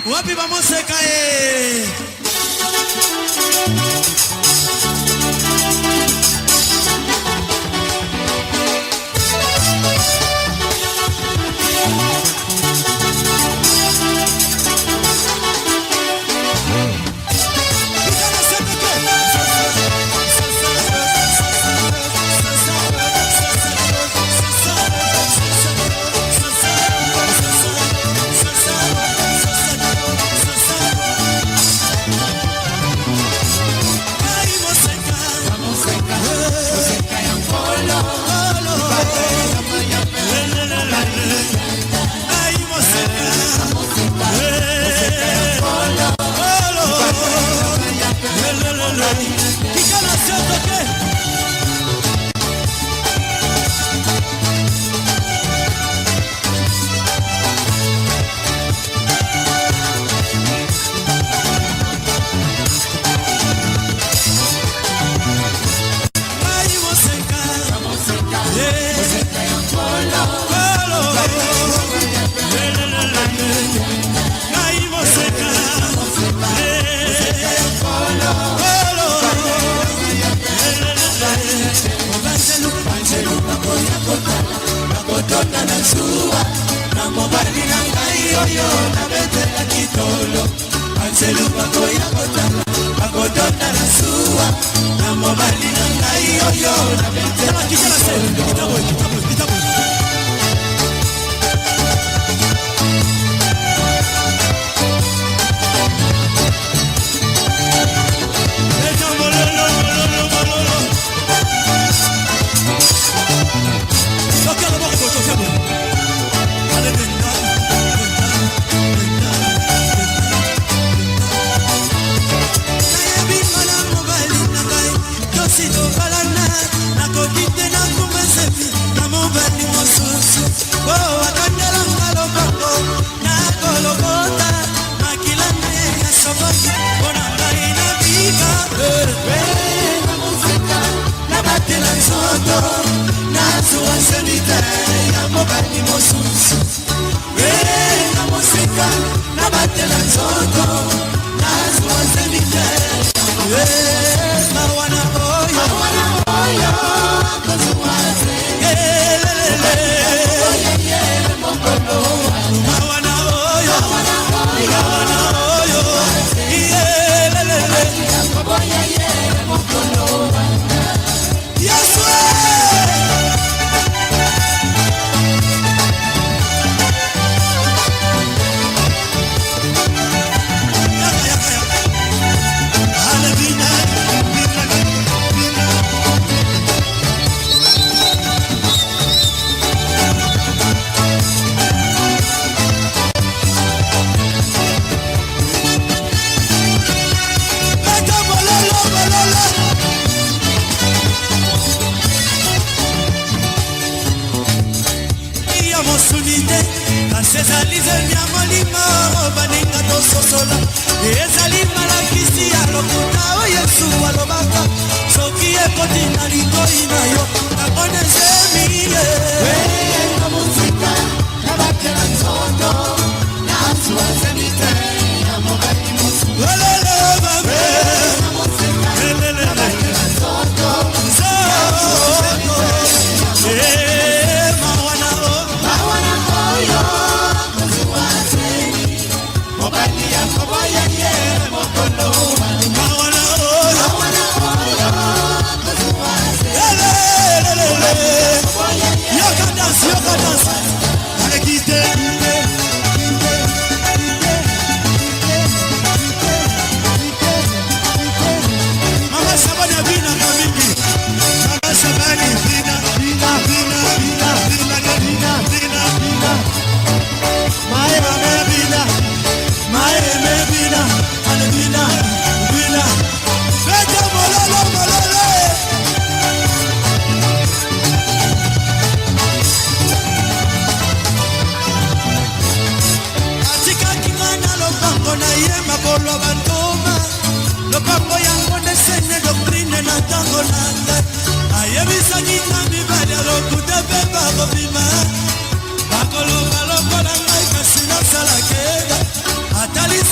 Wapi bamoseka eh.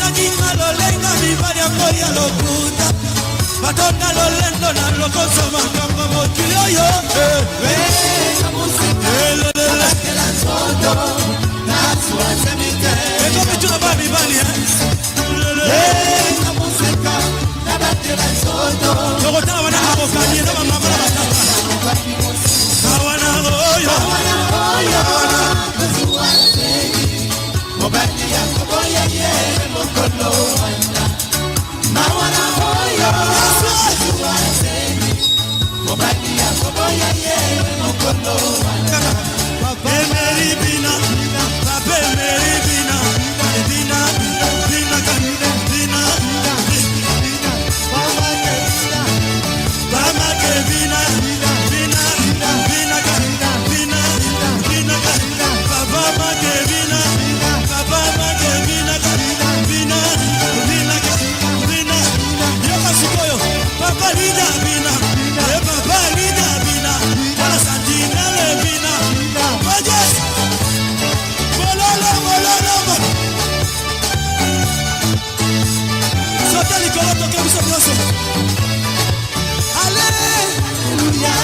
Osakina lolenga mibali yango ya lokuta batonda lolendo na lokoso makambo mokili oyo wenga musika lakela nzoto nasuasemite ekomituna ba mibali wenga musika nabatela nzoto lokotala wana akokanie na bamama na batata awana oyo mobali ya koboya ye mokolo wana mawana oyo mobali ya koboya ye mokolo wana pape meribina pape meribina bina bina bina mama kevina mama kevina bina bina bina bina papa makevina papa makevina bina bina bina yoka sikoyo papa lida bina papa lida bina para santina le bina oye bololo bololo sotali koloto que biso biso Alléluia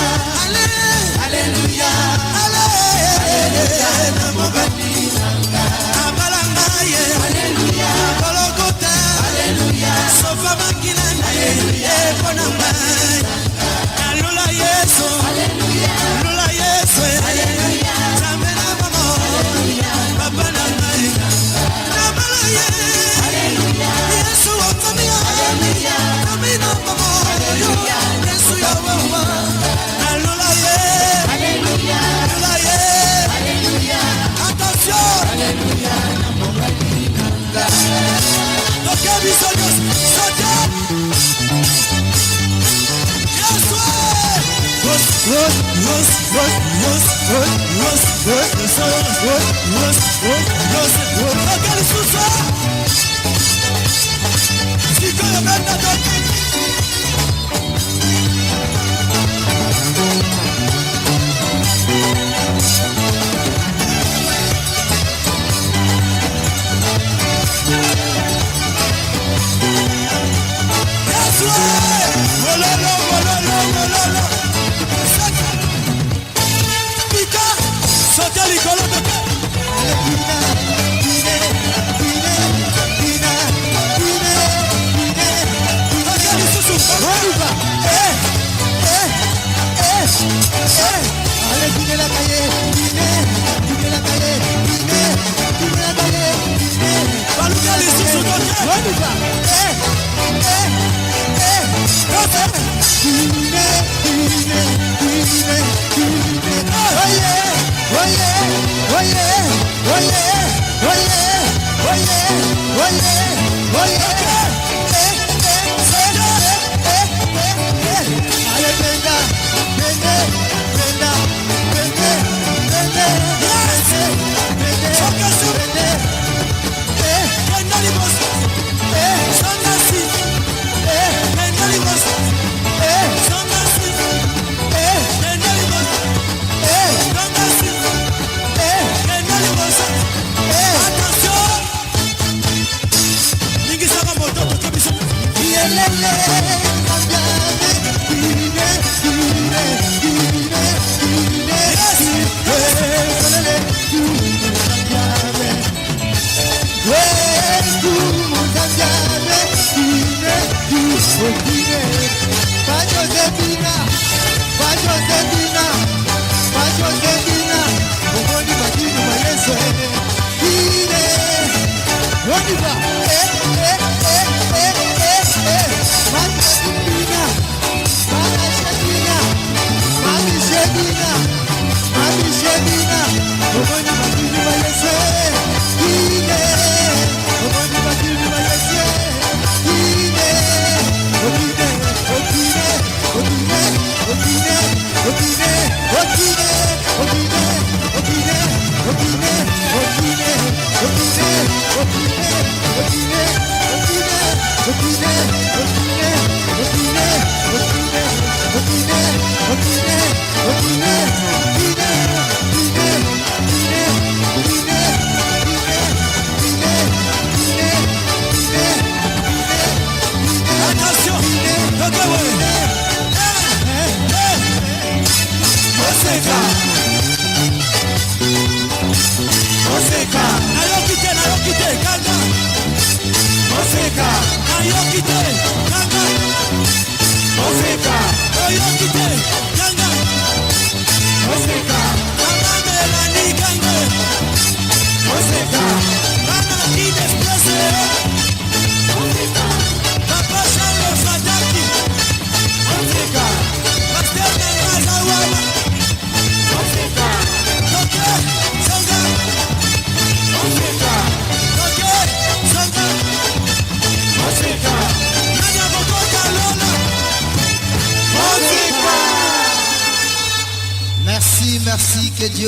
Alléluia Alléluia Alléluia Golgotha Alléluia Sofa makina Alléluia Alléluia Yesu Alléluia Yesu Alléluia Samena mama Alléluia Papa na mai Alléluia Yesu okamia Alléluia Kamina mama Alléluia Yesu ya mama Alléluia Alléluia Alléluia Attention Alléluia donc bisognos soja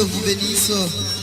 Dieu vous bénisse.